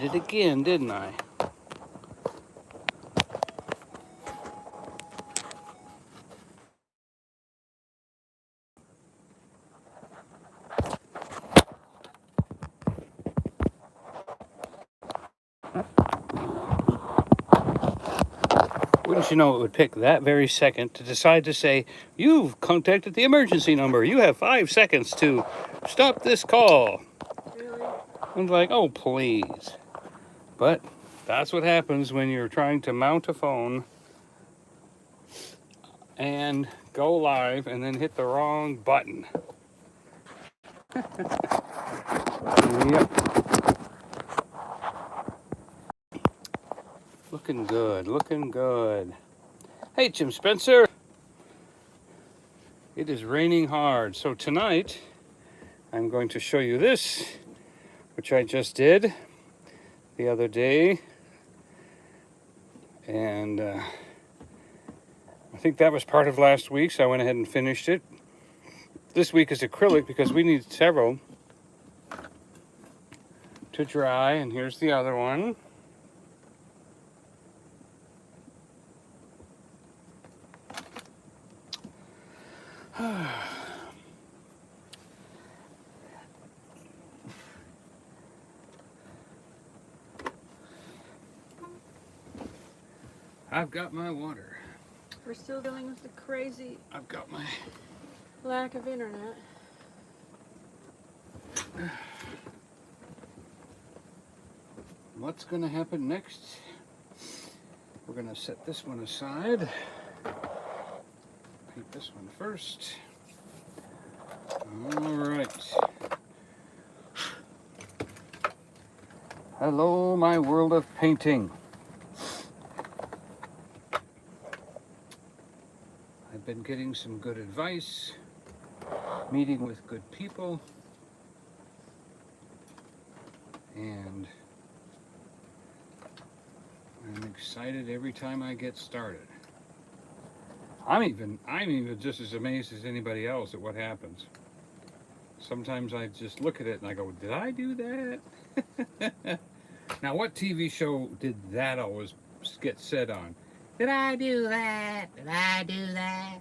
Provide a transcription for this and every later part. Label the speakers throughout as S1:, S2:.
S1: did it again, didn't I? Wouldn't you know, it would pick that very second to decide to say, you've contacted the emergency number. You have 5 seconds to stop this call.
S2: Really?
S1: I'm like, oh, please. But that's what happens when you're trying to mount a phone and go live and then hit the wrong button. Yep. Looking good, looking good. Hey, Jim Spencer. It is raining hard. So tonight, I'm going to show you this, which I just did the other day. And I think that was part of last week, so I went ahead and finished it. This week is acrylic because we need several to dry, and here's the other one. I've got my water.
S2: We're still dealing with the crazy
S1: I've got my...
S2: lack of internet.
S1: What's going to happen next? We're going to set this one aside. Paint this one first. All right. Hello, my world of painting. I've been getting some good advice, meeting with good people, and I'm excited every time I get started. I'm even just as amazed as anybody else at what happens. Sometimes I just look at it and I go, did I do that? Now, what TV show did that always get said on? Did I do that? Did I do that?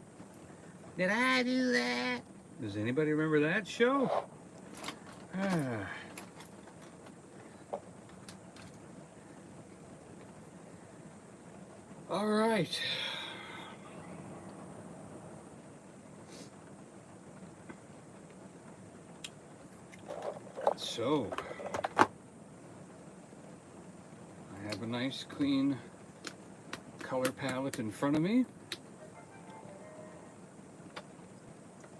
S1: Did I do that? Does anybody remember that show? All right. So, I have a nice clean color palette in front of me.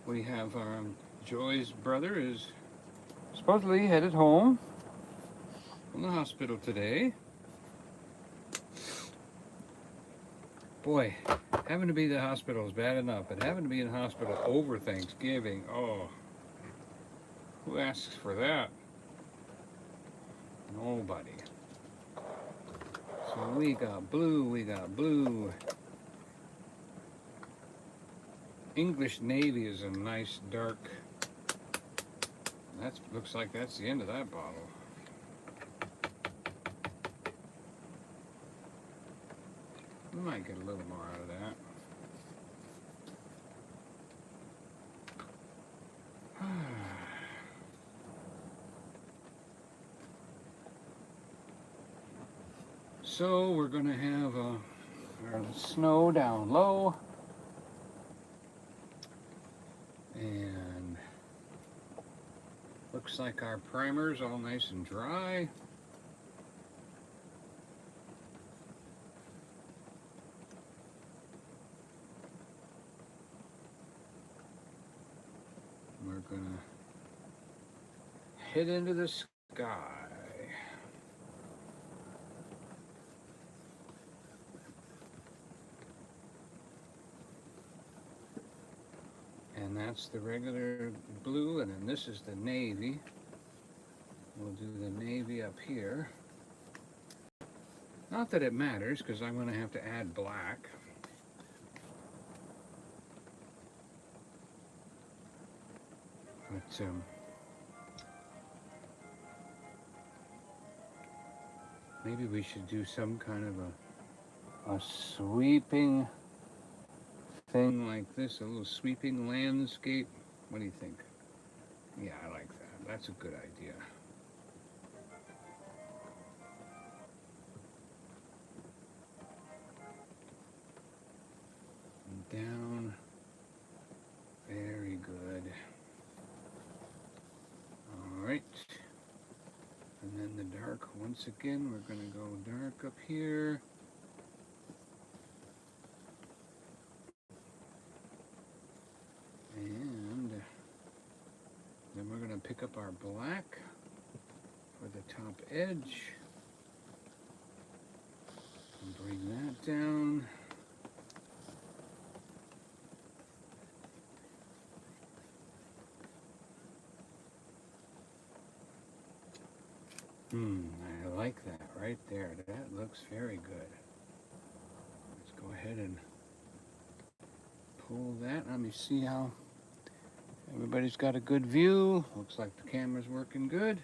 S1: We have Joy's brother is supposedly headed home from the hospital today. Boy, having to be in the hospital is bad enough, but having to be in the hospital over Thanksgiving, oh, who asks for that? Nobody. So we got blue. English Navy is a nice dark. That looks like that's the end of that bottle. We might get a little more out of that. So we're going to have our snow down low. And looks like our primer's all nice and dry. We're gonna head into the sky. And that's the regular blue, and then this is the navy. We'll do the navy up here. Not that it matters, because I'm going to have to add black. But Maybe we should do some kind of a sweeping thing like this, a little sweeping landscape. What do you think? Yeah, I like that. That's a good idea. Down. Very good. All right. And then the dark, once again, we're going to go dark up here. And then we're going to pick up our black for the top edge. And bring that down. I like that right there. That looks very good. Let's go ahead and pull that. Let me see how everybody's got a good view. Looks like the camera's working good.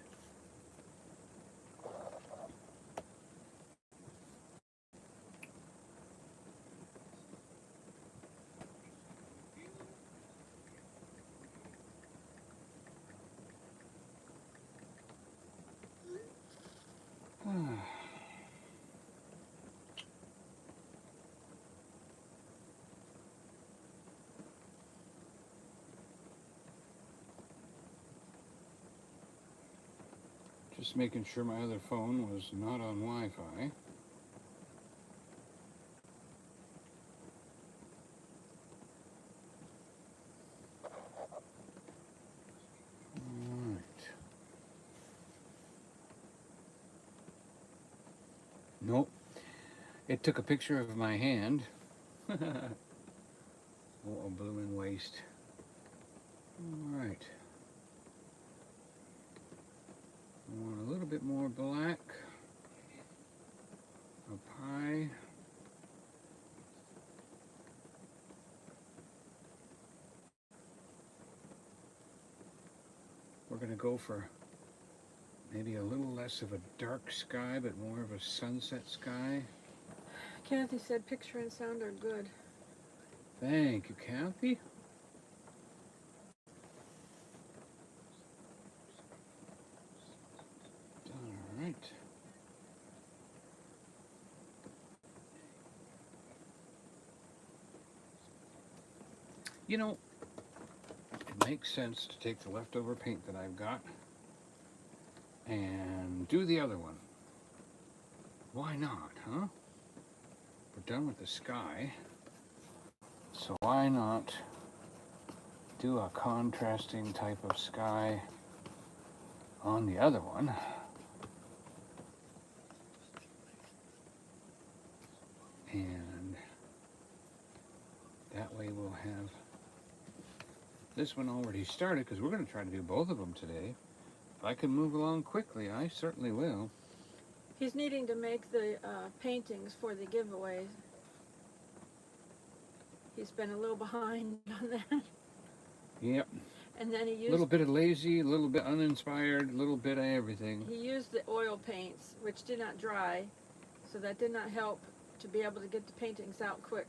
S1: Just making sure my other phone was not on Wi-Fi. Alright. Nope. It took a picture of my hand. Oh, a blooming waste. Alright. I want a little bit more black up high. We're going to go for maybe a little less of a dark sky, but more of a sunset sky.
S2: Kathy said picture and sound are good.
S1: Thank you, Kathy. All right. You know, it makes sense to take the leftover paint that I've got and do the other one. Why not, huh? We're done with the sky, so why not do a contrasting type of sky on the other one? And that way we'll have this one already started, because we're going to try to do both of them today. If I can move along quickly, I certainly will.
S2: He's needing to make the paintings for the giveaway. He's been a little behind on that.
S1: Yep.
S2: And then he used
S1: A little bit of lazy, a little bit uninspired, a little bit of everything.
S2: he used the oil paints, which did not dry, so that did not help to be able to get the paintings out quick.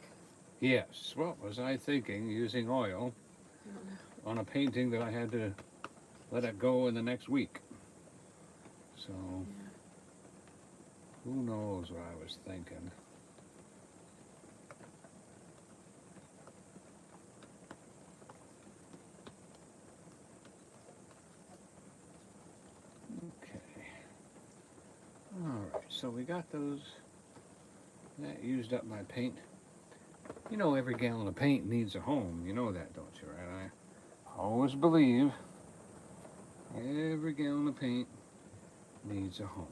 S1: Yes. What was I thinking, using oil
S2: I don't know.
S1: on a painting that I had to let it go in the next week? So,
S2: Yeah.
S1: who knows what I was thinking. Okay. Alright, so we got those. That used up my paint. You know, every gallon of paint needs a home. You know that, don't you, right? I always believe every gallon of paint needs a home.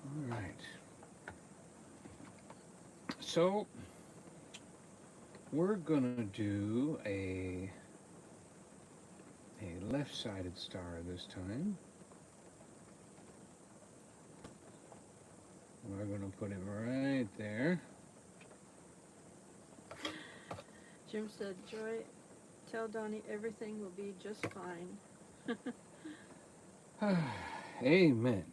S1: All right. So, we're gonna do a left-sided star this time. We're gonna put it right there.
S2: Jim said, Joy, tell Donny everything will be just fine.
S1: Amen.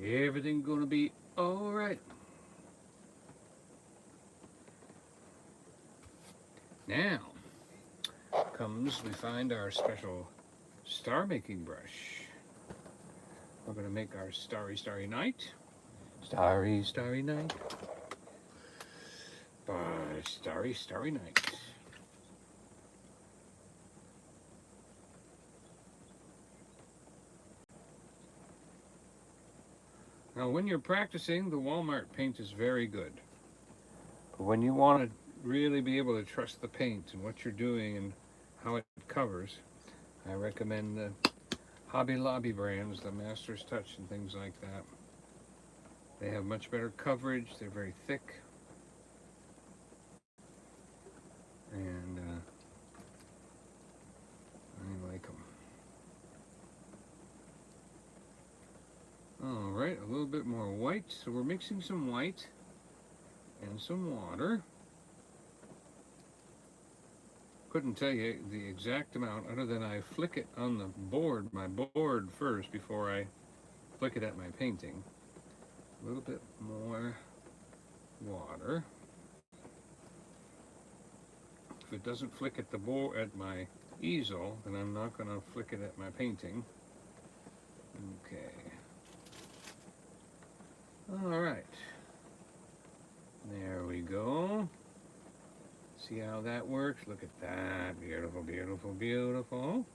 S1: Everything's gonna be all right. Now comes, we find our special star making brush. We're gonna make our starry, starry night. Starry, starry night. Starry, starry night. Now, when you're practicing, the Walmart paint is very good. But when you want to really be able to trust the paint and what you're doing and how it covers, I recommend the Hobby Lobby brands, the Master's Touch and things like that. They have much better coverage. They're very thick. And I like them. All right, a little bit more white. So we're mixing some white and some water. Couldn't tell you the exact amount other than I flick it on the board, my board first before I flick it at my painting. A little bit more water. If it doesn't flick at the board at my easel, then I'm not going to flick it at my painting. Okay. All right. There we go. See how that works? Look at that. Beautiful, beautiful, beautiful.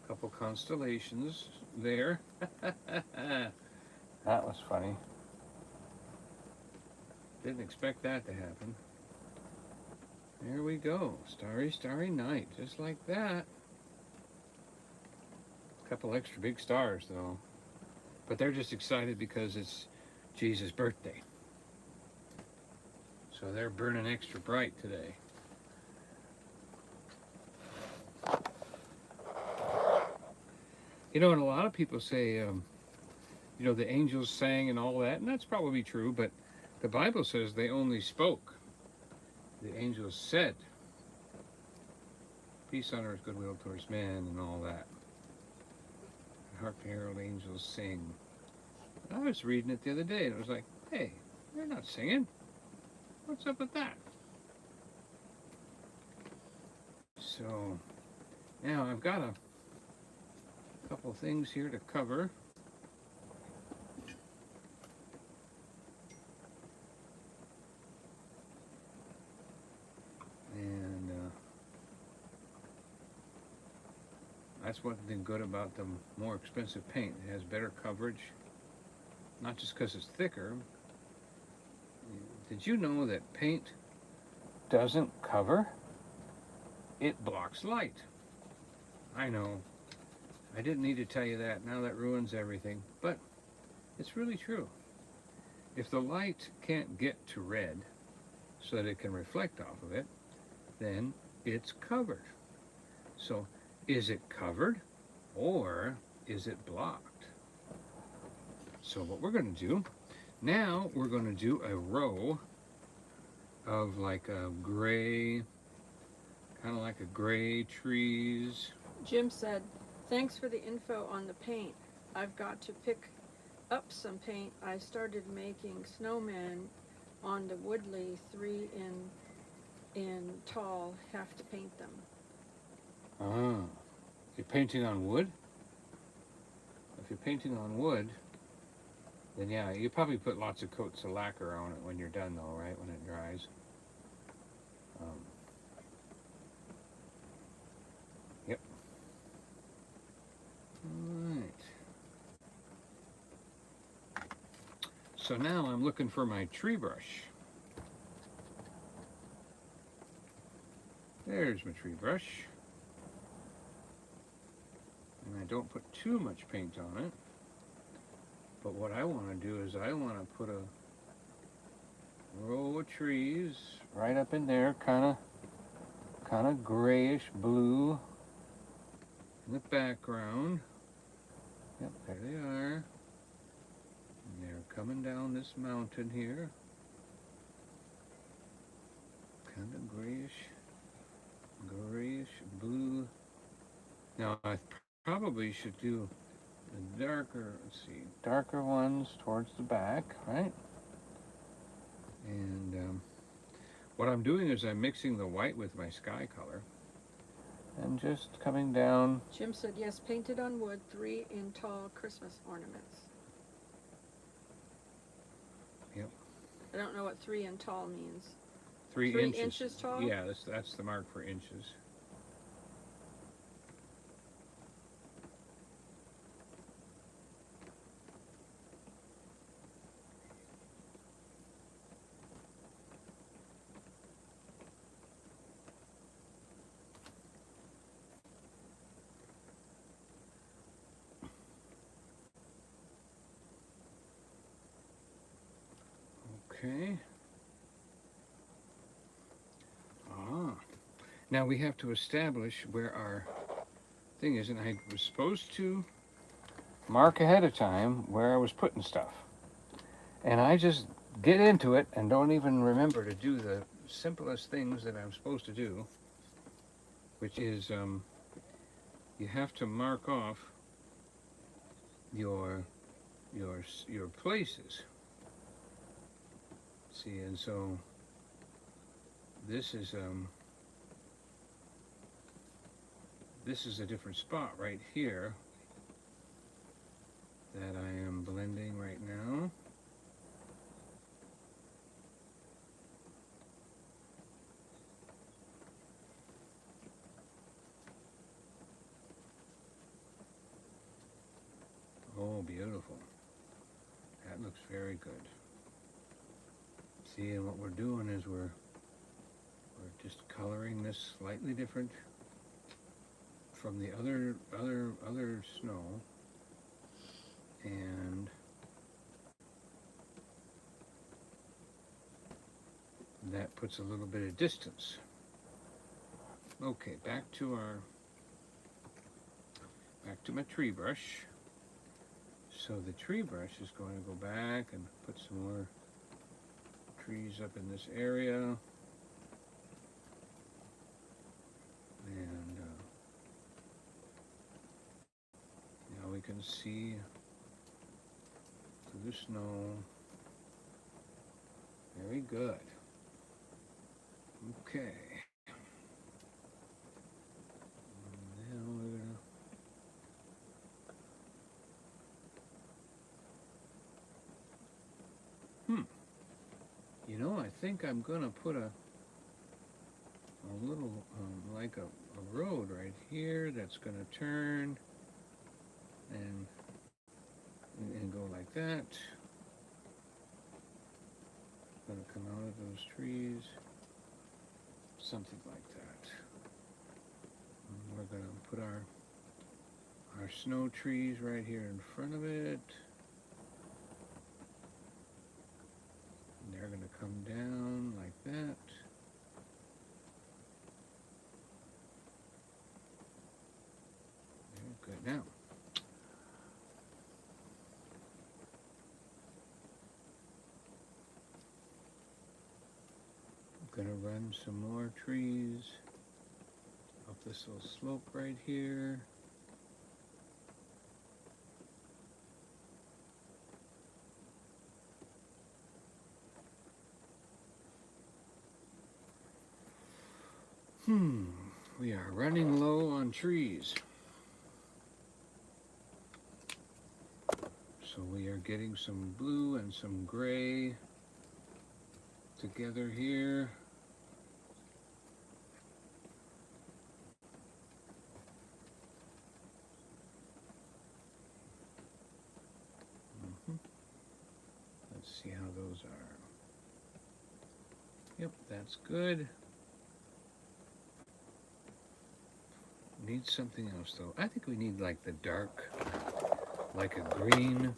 S1: Couple constellations there. That was funny. Didn't expect that to happen. There we go. Starry, starry night. Just like that. A couple extra big stars, though. But they're just excited because it's Jesus' birthday. So they're burning extra bright today. You know, and a lot of people say, you know, the angels sang and all that, and that's probably true, but the Bible says they only spoke. The angels said, peace on earth, goodwill towards men, and all that. Hark the herald angels sing. I was reading it the other day, and it was like, hey, they're not singing. What's up with that? So, now I've got a couple things here to cover. And that's one thing good about the more expensive paint. It has better coverage, not just because it's thicker. Did you know that paint doesn't cover? It blocks light. I know. I didn't need to tell you that. Now that ruins everything. But it's really true. If the light can't get to red so that it can reflect off of it, then it's covered. So is it covered or is it blocked? So what we're going to do, now we're going to do a row of like a gray, kind of like a gray trees.
S2: Jim said, thanks for the info on the paint. I've got to pick up some paint. I started making snowmen on the Woodley 3 in tall. Have to paint them.
S1: Ah, you're painting on wood? If you're painting on wood, then yeah, you probably put lots of coats of lacquer on it when you're done though, right? When it dries. Yep. Alright. So now I'm looking for my tree brush. There's my tree brush. And I don't put too much paint on it. But what I want to do is I want to put a row of trees right up in there, kind of grayish blue in the background. Yep, there they are. And they're coming down this mountain here. Kind of grayish blue Now I probably should do the darker, let's see, darker ones towards the back, right? And what I'm doing is I'm mixing the white with my sky color and just coming down.
S2: Jim said, yes, painted on wood, 3 in tall Christmas ornaments.
S1: Yep.
S2: I don't know what 3 in tall means.
S1: 3
S2: 3
S1: inches.
S2: inches tall?
S1: Yeah, that's the mark for inches. Okay. Now we have to establish where our thing is, and I was supposed to mark ahead of time where I was putting stuff. And I just get into it and don't even remember to do the simplest things that I'm supposed to do, which is you have to mark off your places. See, and so this is a different spot right here that I am blending right now. Oh, beautiful. That looks very good. See, and what we're doing is we're just coloring this slightly different from the other snow, and that puts a little bit of distance. Okay, back to my tree brush. So the tree brush is going to go back and put some more trees up in this area. And now we can see through the snow. Very good. Okay. Now we're gonna you know, I think I'm gonna put a little like a road right here that's gonna turn and go like that. Gonna come out of those trees, something like that. And we're gonna put our snow trees right here in front of it. And they're gonna come down like that. Very good. Now, I'm gonna run some more trees up this little slope right here. We are running low on trees. So we are getting some blue and some gray together here. Let's see how those are. Yep, that's good. Need something else though. I think we need like the dark, like a green.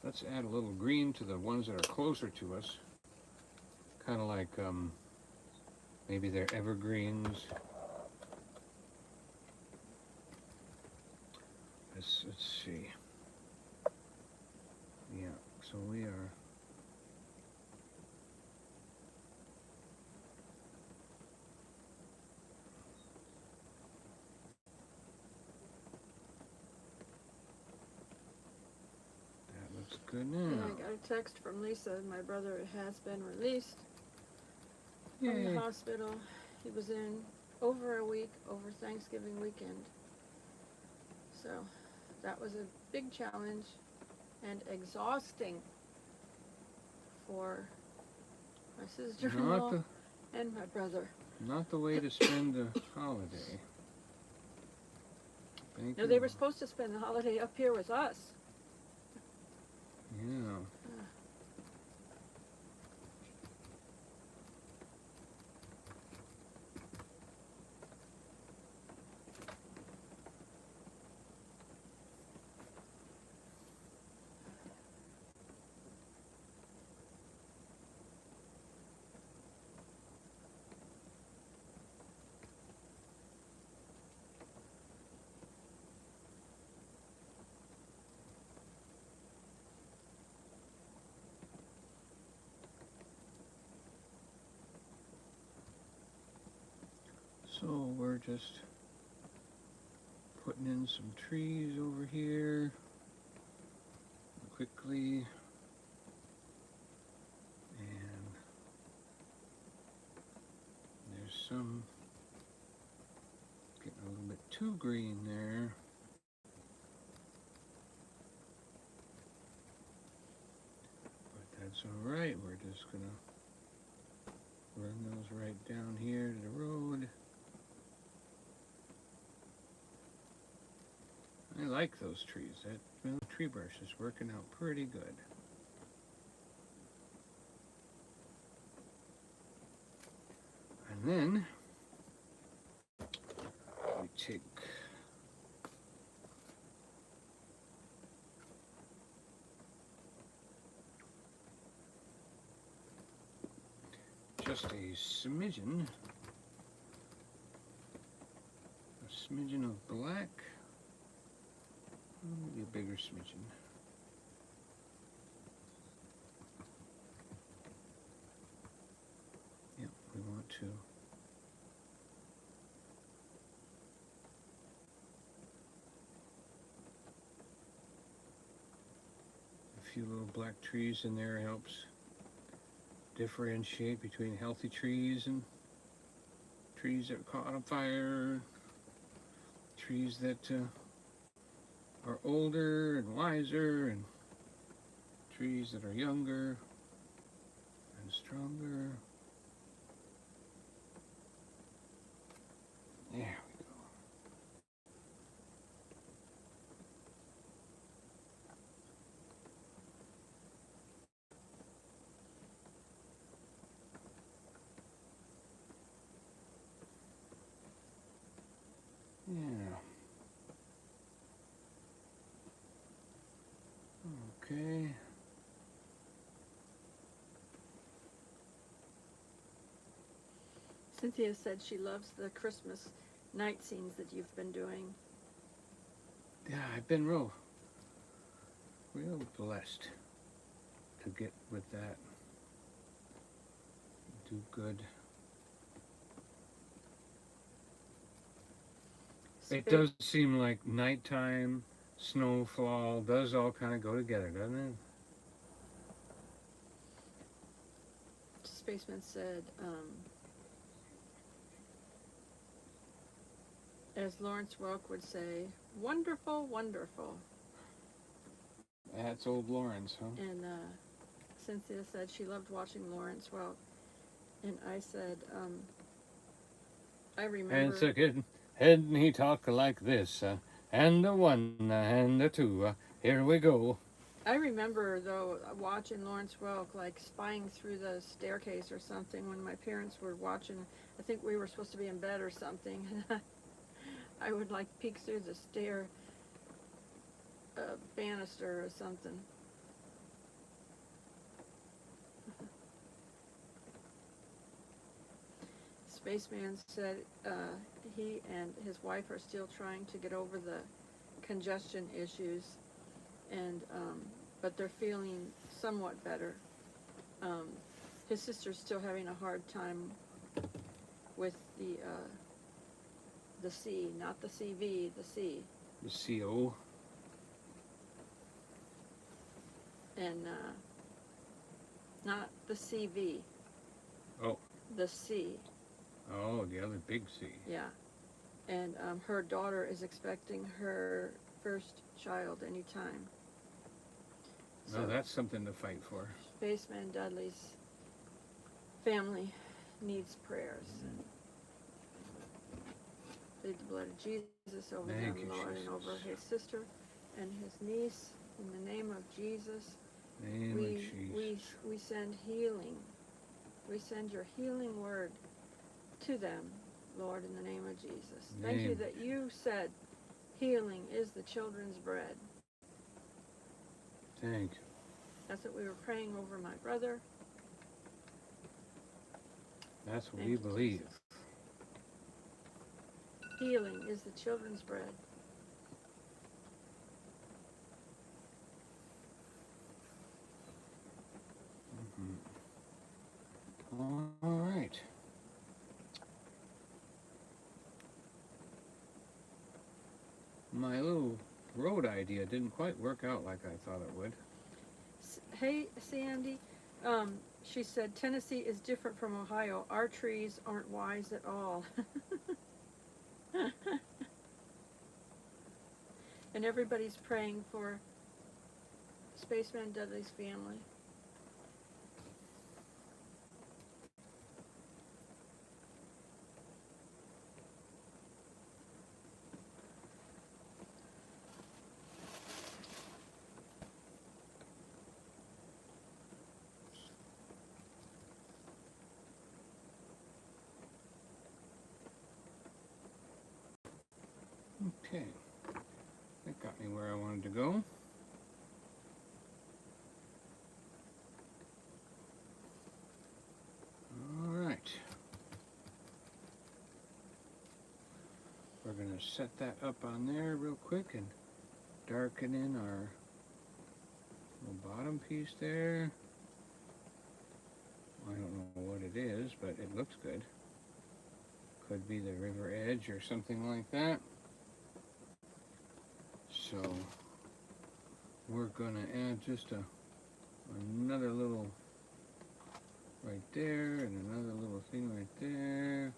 S1: Let's add a little green to the ones that are closer to us. Kind of like maybe they're evergreens. Let's see. Yeah, so we are good
S2: And
S1: now.
S2: I got a text from Lisa. My brother has been released from
S1: Yay.
S2: the hospital. He was in over a week, over Thanksgiving weekend. So that was a big challenge and exhausting for my sister-in-law and my brother.
S1: Not the way to spend the holiday. Thank
S2: No,
S1: you.
S2: they were supposed to spend the holiday up here with us.
S1: Yeah. So we're just putting in some trees over here quickly, and there's some getting a little bit too green there. But that's all right. We're just gonna run those right down here to the road. I like those trees. That tree brush is working out pretty good. And then we take just a smidgen of black. Maybe a bigger smidgen. Yep, we want to a few little black trees in there helps differentiate between healthy trees and trees that caught on fire, trees that are older and wiser, and trees that are younger and stronger. There we go. Yeah. Okay.
S2: Cynthia said she loves the Christmas night scenes that you've been doing.
S1: Yeah, I've been real blessed to get with that. Do good. It does seem like nighttime, snowfall, does all kind of go together, doesn't it?
S2: Spaceman said, as Lawrence Welk would say, wonderful, wonderful.
S1: That's old Lawrence, huh?
S2: And Cynthia said she loved watching Lawrence Welk. And I said, I remember.
S1: And so and he talk like this, and a one, and a two, here we go.
S2: I remember, though, watching Lawrence Welk, like spying through the staircase or something when my parents were watching. I think we were supposed to be in bed or something. I would, like, peek through the stair banister or something. Spaceman said he and his wife are still trying to get over the congestion issues, and but they're feeling somewhat better. His sister's still having a hard time with the C, not the CV, the C.
S1: The CO.
S2: and not the CV.
S1: Oh.
S2: The C.
S1: Oh, the other big C.
S2: Yeah. And her daughter is expecting her first child anytime.
S1: So well, that's something to fight for.
S2: Spaceman Dudley's family needs prayers. And plead the blood of Jesus over them, Lord, and over his sister and his niece. In the name of Jesus, we send healing. We send your healing word to them, Lord, in the name of Jesus. Thank you that you said healing is the children's bread.
S1: Thank you.
S2: That's what we were praying over my brother.
S1: That's what we believe.
S2: Jesus. Healing is the children's bread.
S1: All right. My little road idea didn't quite work out like I thought it would.
S2: Hey, Sandy, she said, Tennessee is different from Ohio. Our trees aren't wise at all. And everybody's praying for Spaceman Dudley's family.
S1: Okay, that got me where I wanted to go. All right, we're going to set that up on there real quick and darken in our little bottom piece there. I don't know what it is, but it looks good. Could be the river edge or something like that. So we're gonna add just another little right there and another little thing right there.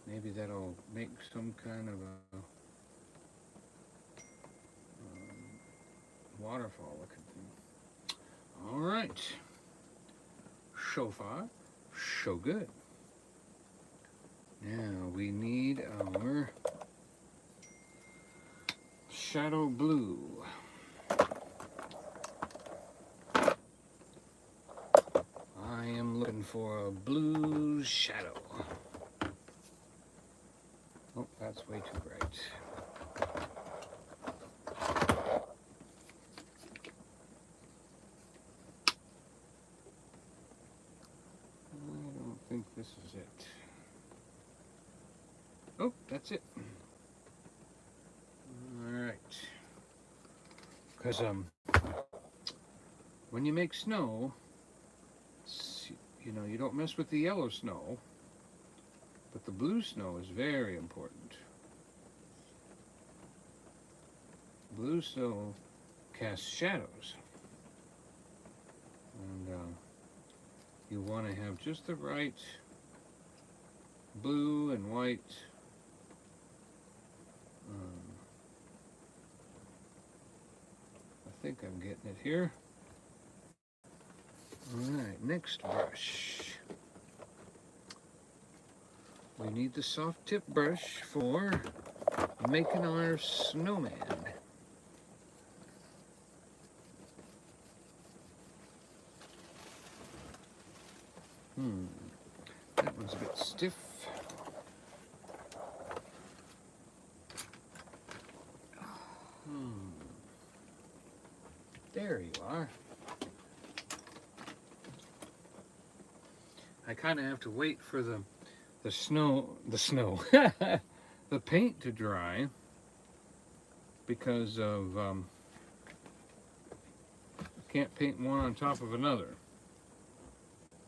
S1: Maybe that'll make some kind of a waterfall looking thing. All right. So far, so good. Now we need our shadow blue. I am looking for a blue shadow. Oh, that's way too bright. I don't think this is it. Oh, that's it. Alright. Because, when you make snow, you know, you don't mess with the yellow snow, but the blue snow is very important. Blue snow casts shadows. And, you want to have just the right blue and white I think I'm getting it here. Alright, next brush. We need the soft tip brush for making our snowman. That one's a bit stiff. There you are. I kind of have to wait for the paint to dry because of I can't paint one on top of another.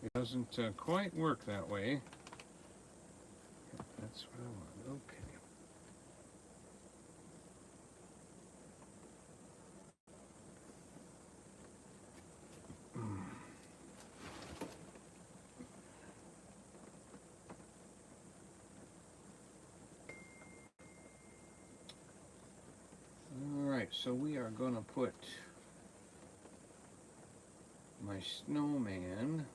S1: It doesn't quite work that way. That's what I want. Okay. so we are gonna put my snowman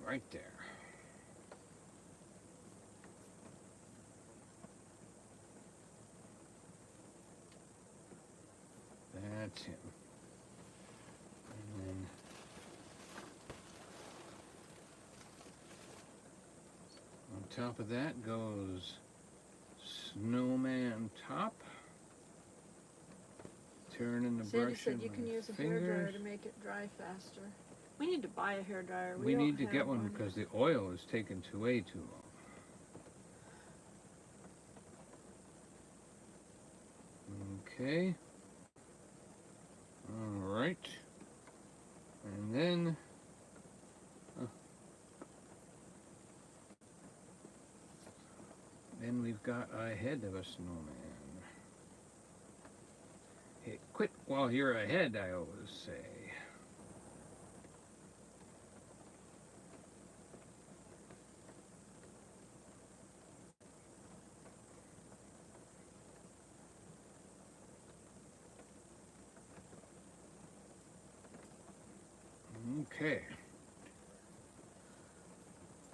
S1: right there. That's him. And then on top of that goes snowman top. Turning the
S2: Sandy
S1: brush
S2: said
S1: in
S2: you can
S1: my
S2: use a
S1: fingers.
S2: hairdryer to make it dry faster. We need to buy a hairdryer.
S1: We
S2: don't
S1: need to
S2: have
S1: get one because the oil is taking way too long. Okay. All right. And then we've got a head of a snowman. Hey, quit while you're ahead, I always say. Okay.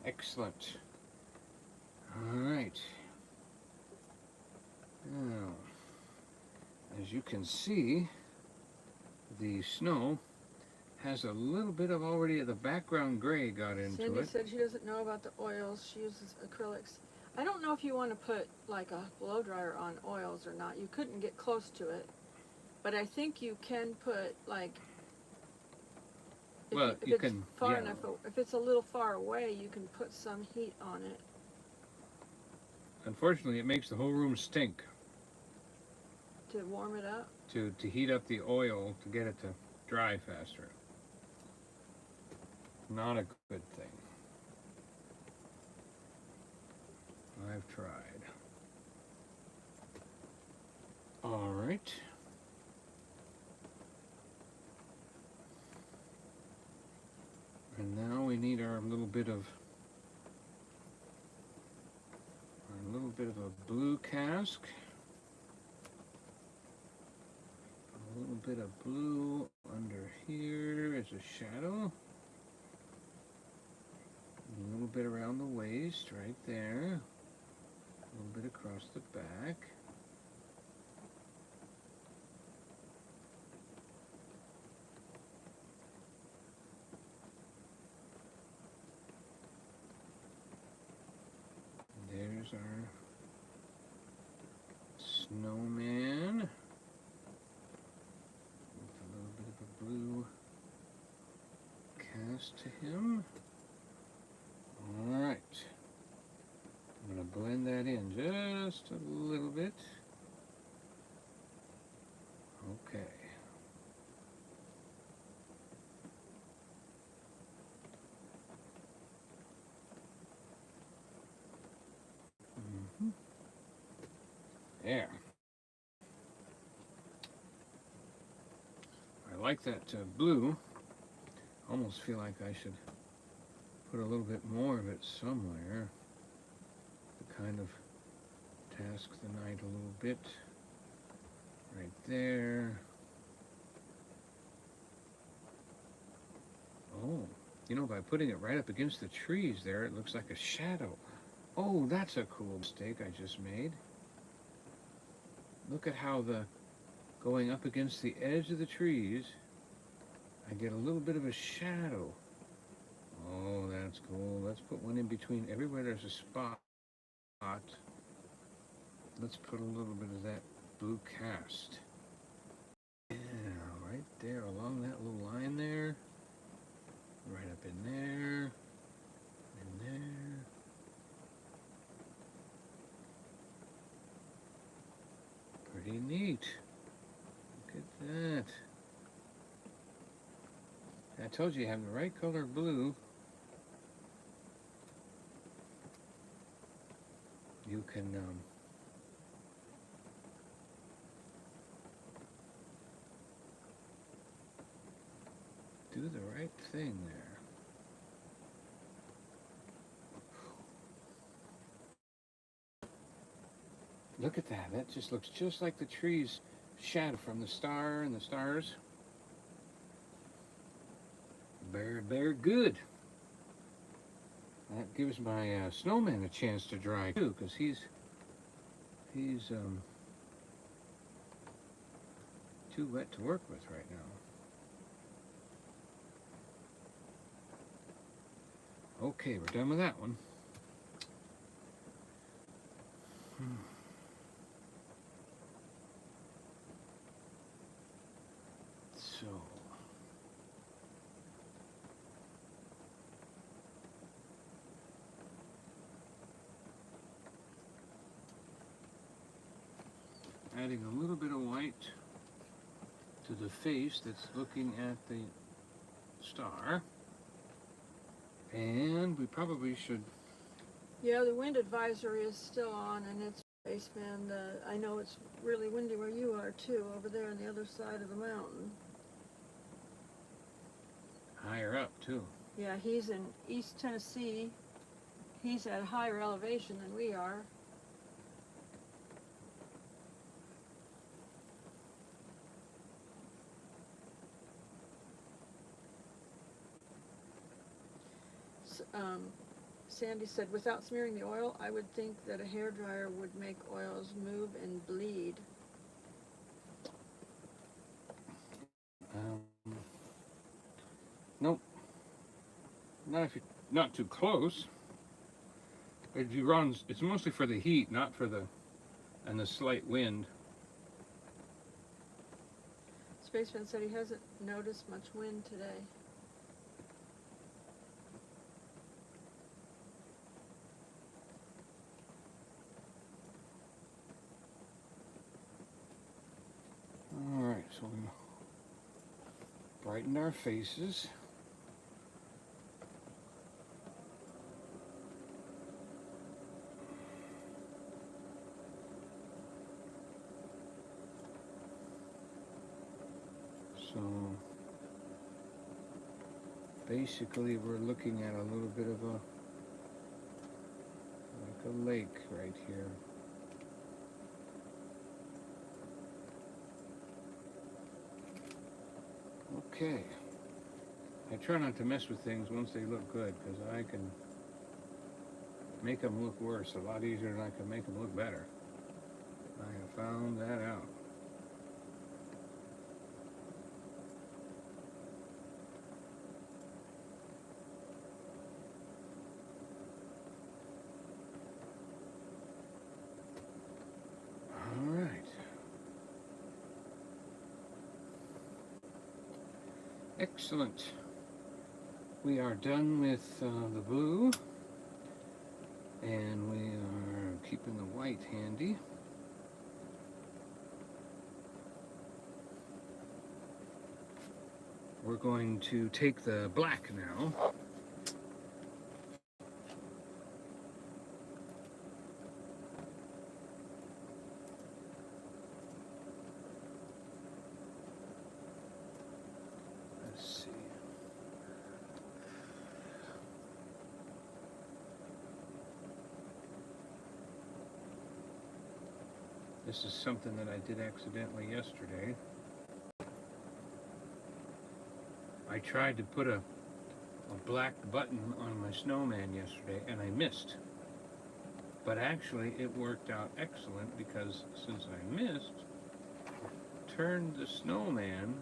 S1: Excellent. All right. Now, as you can see, the snow has a little bit of already the background gray got into
S2: Cindy
S1: it.
S2: said she doesn't know about the oils. She uses acrylics. I don't know if you want to put like a blow dryer on oils or not. You couldn't get close to it, but I think you can put like.
S1: Well,
S2: if
S1: you
S2: it's
S1: can,
S2: far
S1: yeah.
S2: enough, if it's a little far away, you can put some heat on it.
S1: Unfortunately, it makes the whole room stink
S2: To warm it up?
S1: to heat up the oil to get it to dry faster. Not a good thing. I've tried. All right. And now we need our little bit of a blue cask. A little bit of blue under here as a shadow. A little bit around the waist, right there. A little bit across the back. There's our snowman. With a little bit of a blue cast to him. All right. I'm going to blend that in just a little bit. Okay. There. I like that blue. Almost feel like I should put a little bit more of it somewhere to kind of task the night a little bit. Right there. Oh, you know, by putting it right up against the trees there, it looks like a shadow. Oh, that's a cool mistake I just made. Look at how going up against the edge of the trees, I get a little bit of a shadow. Oh, that's cool. Let's put one in between. Everywhere there's a spot, let's put a little bit of that blue cast. Yeah, right there along that little line there. Right up in there. In there. Pretty neat. Look at that. I told you have the right color blue. You can do the right thing there. Look at that. That just looks just like the trees shed from the star and the stars. Very good. That gives my snowman a chance to dry too, because he's too wet to work with right now. Okay, we're done with that one. So, adding a little bit of white to the face that's looking at the star. And we probably should.
S2: Yeah, the wind advisory is still on, and it's basement. I know it's really windy where you are too, over there on the other side of the mountain.
S1: Higher up too.
S2: Yeah, he's in East Tennessee. He's at a higher elevation than we are. Sandy said, without smearing the oil, I would think that a hairdryer would make oils move and bleed.
S1: Nope. Not if you're not too close. If you run, it's mostly for the heat, not for the slight wind.
S2: Spaceman said he hasn't noticed much wind today.
S1: Alright, so we brighten our faces. So basically we're looking at a little bit of a lake right here. Okay. I try not to mess with things once they look good, because I can make them look worse a lot easier than I can make them look better. I have found that out. All right. Excellent. We are done with the blue, and we are keeping the white handy. We're going to take the black now. Let's see. This is something that I did accidentally yesterday. I tried to put a black button on my snowman yesterday and I missed. But actually it worked out excellent, because since I missed, it turned the snowman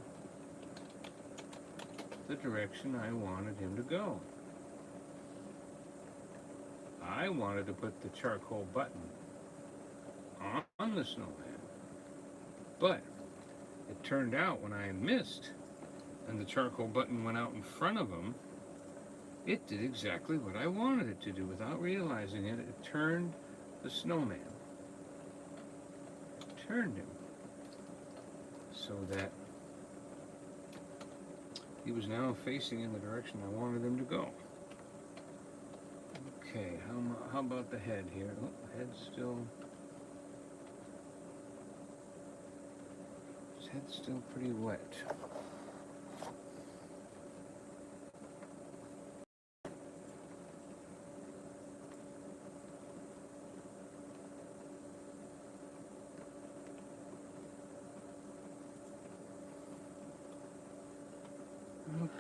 S1: the direction I wanted him to go. I wanted to put the charcoal button on the snowman, but it turned out when I missed and the charcoal button went out in front of him, it did exactly what I wanted it to do. Without realizing it, it turned the snowman. It turned him so that he was now facing in the direction I wanted him to go. Okay, how about the head here? Oh, the head's still... his head's still pretty wet.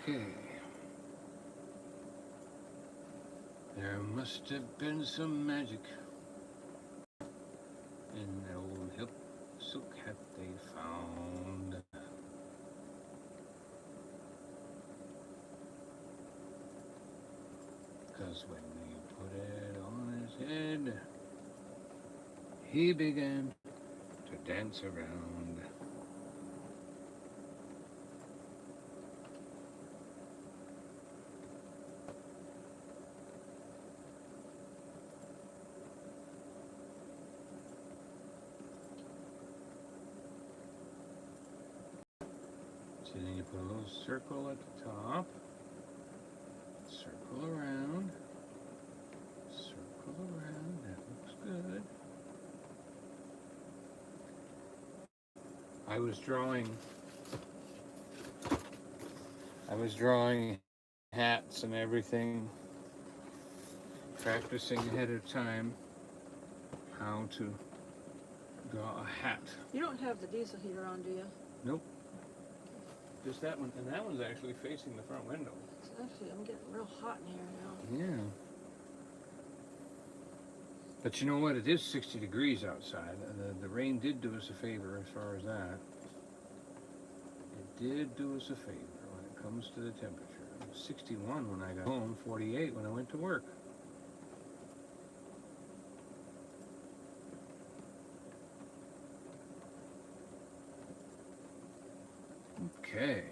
S1: Okay. There must have been some magic in that old hip silk hat they found. Because when we put it on his head, he began to dance around. So then you put a little circle at the top, circle around, that looks good. I was drawing hats and everything, practicing ahead of time how to draw a hat.
S2: You don't have the diesel heater on, do you?
S1: Nope. Just that one, and that one's actually facing the front window.
S2: Actually, I'm getting real hot in here now.
S1: Yeah. But you know what? It is 60 degrees outside. The rain did do us a favor as far as that. It did do us a favor when it comes to the temperature. It was 61 when I got home, 48 when I went to work. Okay.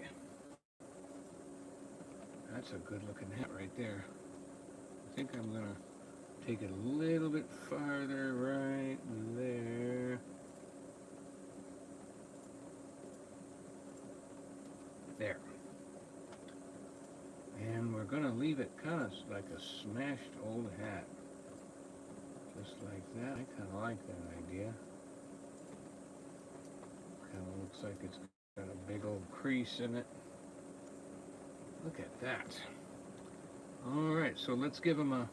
S1: That's a good looking hat right there. I think I'm gonna take it a little bit farther right there. There. And we're gonna leave it kind of like a smashed old hat. Just like that. I kind of like that idea. Kind of looks like it's got a big old crease in it. Look at that. All right, so let's give him a,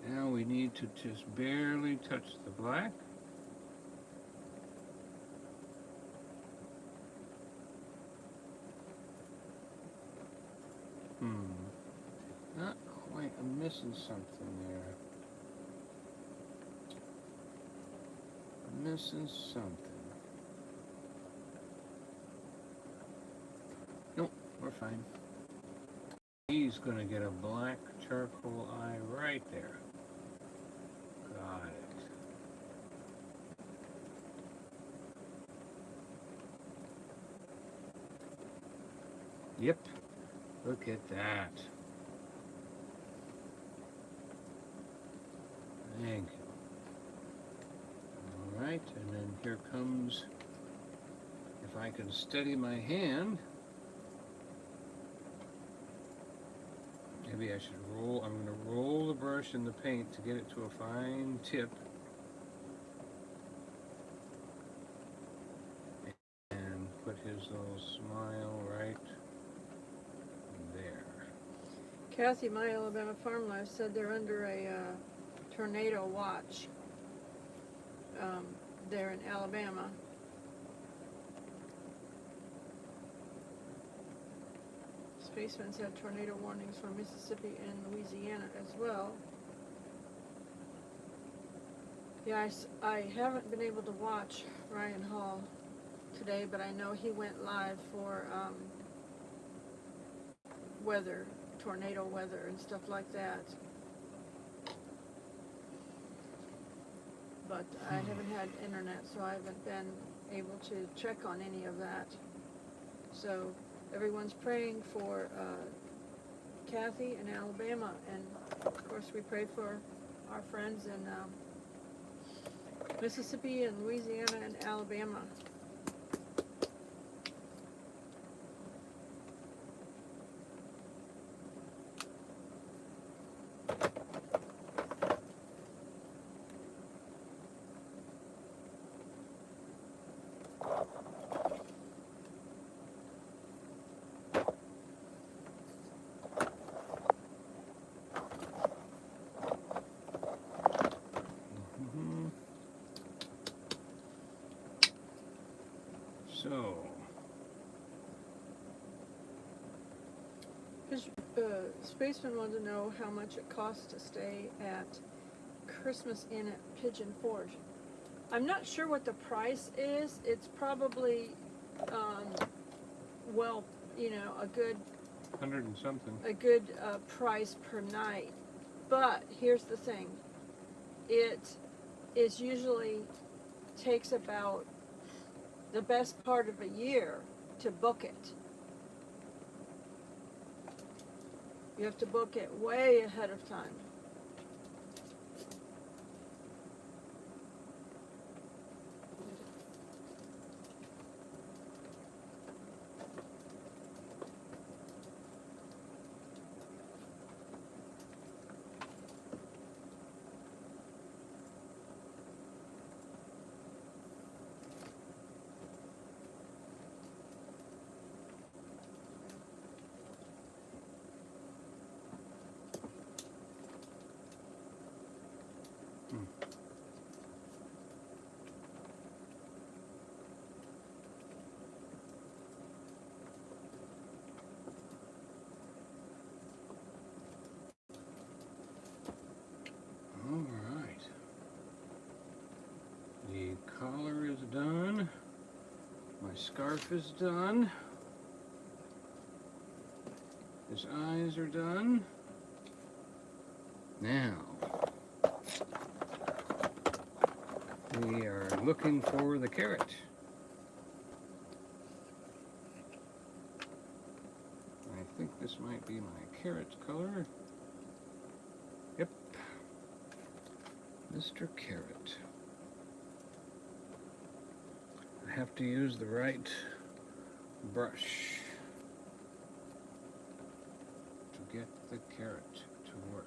S1: now we need to just barely touch the black. Not quite, I'm missing something there. Missing something. Nope, we're fine. He's gonna get a black charcoal eye right there. Got it. Yep, look at that. Thank you. Alright, and then here comes, if I can steady my hand, maybe I should roll, I'm going to roll the brush in the paint to get it to a fine tip. And put his little smile right there.
S2: Kathy, my Alabama Farm Life, said they're under a tornado watch there in Alabama. Spaceman's had tornado warnings for Mississippi and Louisiana as well. Yeah, I haven't been able to watch Ryan Hall today, but I know he went live for weather, tornado weather and stuff like that. But I haven't had internet, so I haven't been able to check on any of that. So everyone's praying for Kathy in Alabama, and of course we pray for our friends in Mississippi and Louisiana and Alabama.
S1: So,
S2: Because Spaceman wanted to know how much it costs to stay at Christmas Inn at Pigeon Forge. I'm not sure what the price is. It's probably, well, you know, a good
S1: 100 and something.
S2: price per night. But here's the thing. It is usually takes about the best part of a year to book it. You have to book it way ahead of time.
S1: Alright. The collar is done. My scarf is done. His eyes are done. Now, we are looking for the carrot. I think this might be my carrot color. Yep. Mr. Carrot. I have to use the right brush to get the carrot to work.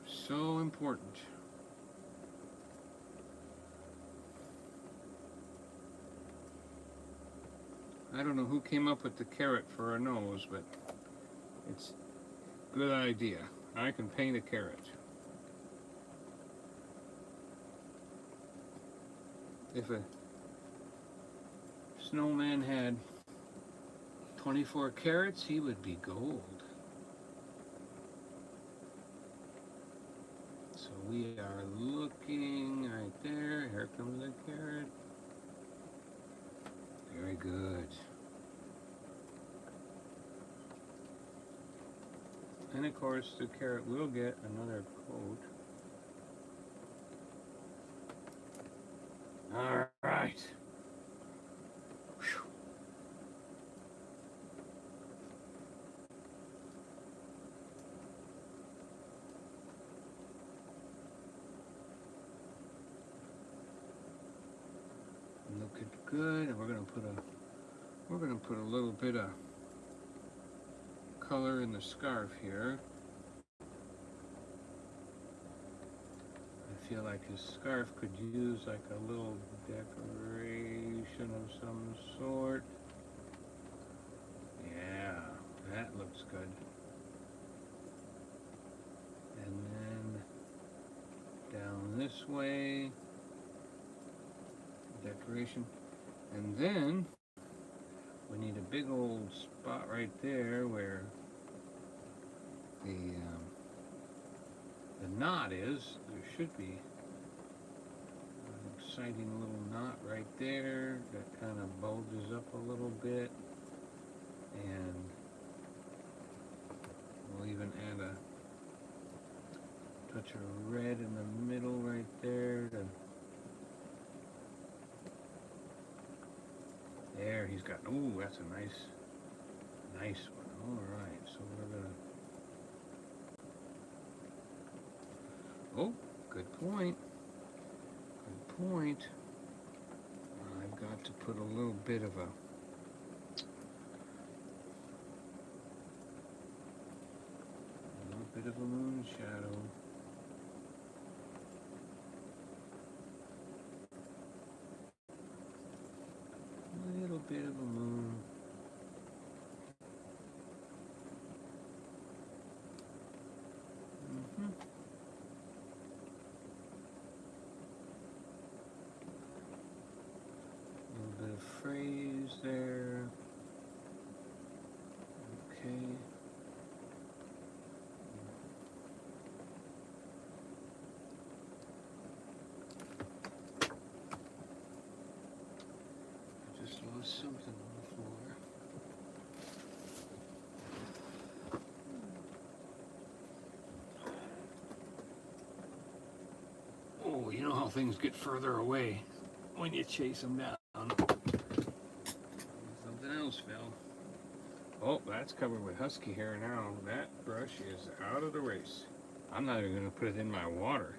S1: So important. I don't know who came up with the carrot for a nose, but it's a good idea. I can paint a carrot. If a snowman had 24 carrots, he would be gold. So we are looking right there. Here comes the carrot. Very good. And of course the carrot will get another coat. All right. Whew. Looking good, and we're gonna put a little bit of color in the scarf here. I feel like his scarf could use like a little decoration of some sort. Yeah, that looks good. And then down this way, decoration. And then we need a big old spot right there where the knot is. There should be an exciting little knot right there that kind of bulges up a little bit, and we'll even add a touch of red in the middle right there to there. He's got, ooh, that's a nice one. All right, so we're gonna, oh, good point. Good point. I've got to put a little bit of a moon shadow. A little bit of a moon. A little bit of phrase there. Okay. I just lost something on the floor. Oh, you know how things get further away when you chase them down. Something else fell. Oh, that's covered with husky hair now. That brush is out of the race. I'm not even going to put it in my water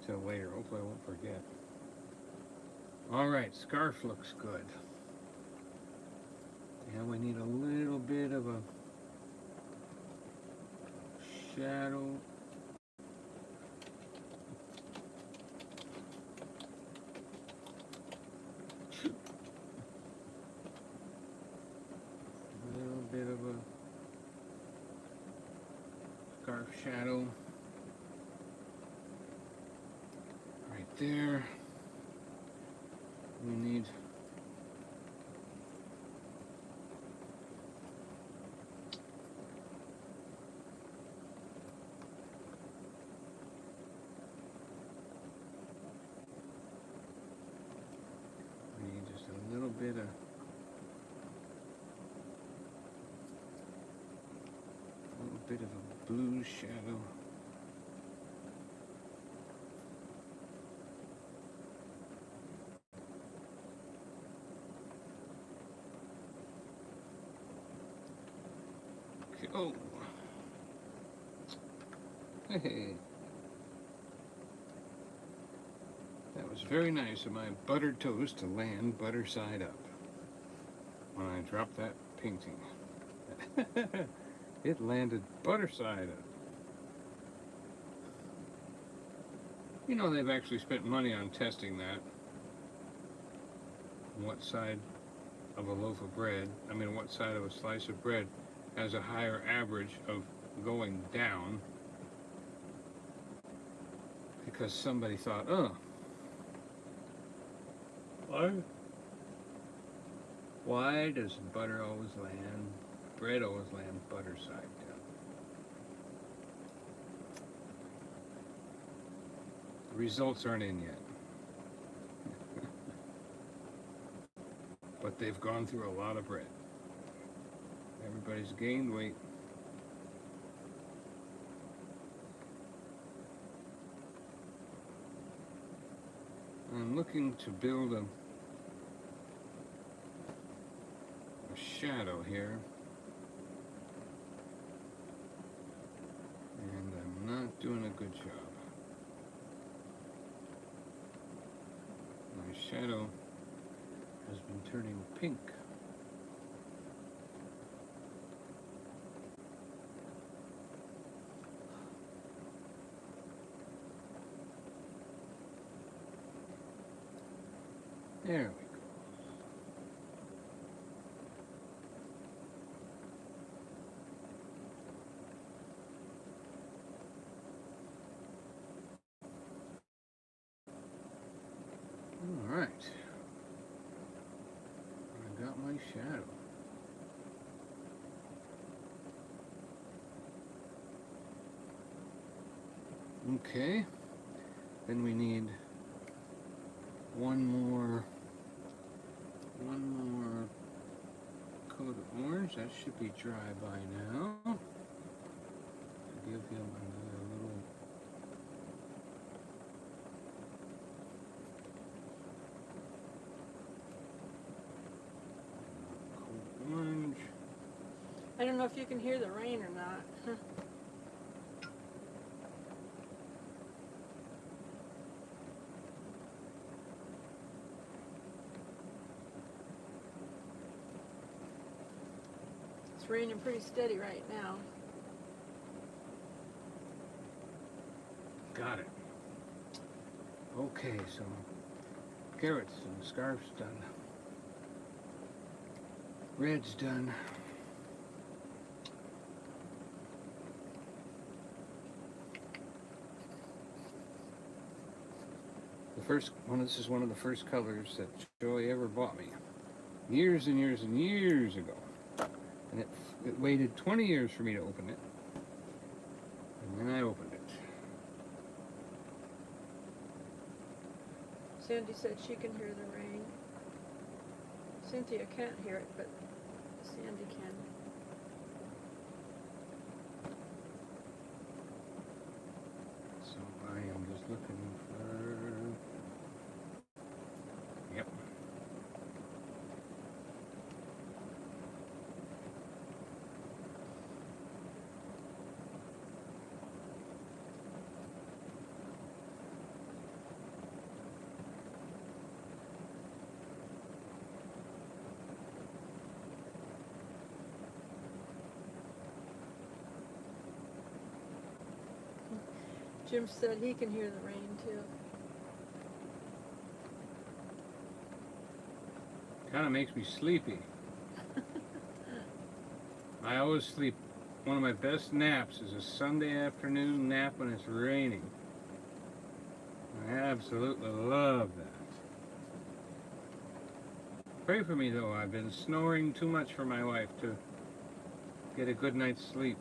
S1: till later. Hopefully I won't forget. All right, scarf looks good. And we need a little bit of a shadow. A little bit of a scarf shadow. Right there. We need just a little bit of a blue shadow. Okay. Oh, hey, that was very nice of my buttered toast to land butter side up when I dropped that painting. It landed butter side up. You know, they've actually spent money on testing that. What side of a loaf of bread, what side of a slice of bread has a higher average of going down, because somebody thought, oh, why does bread always land butter side down? The results aren't in yet. But they've gone through a lot of bread. Everybody's gained weight. I'm looking to build a shadow here. And I'm not doing a good job. My shadow has been turning pink. There we go. All right. I got my shadow. Okay. Then we need one more coat of orange. That should be dry by now. To give him another little coat orange.
S2: I don't know if you can hear the rain or not. It's raining pretty steady right now.
S1: Got it. Okay, so carrots and scarves done. Red's done. This is one of the first colors that Joy ever bought me. Years and years and years ago. And it waited 20 years for me to open it. And then I opened it.
S2: Sandy said she can hear the rain. Cynthia can't hear it, but Sandy can.
S1: So I am just looking for... Yep.
S2: Jim said he can hear the rain too.
S1: Kind of makes me sleepy. I always sleep. One of my best naps is a Sunday afternoon nap when it's raining. I absolutely love that. Pray for me though. I've been snoring too much for my wife to get a good night's sleep.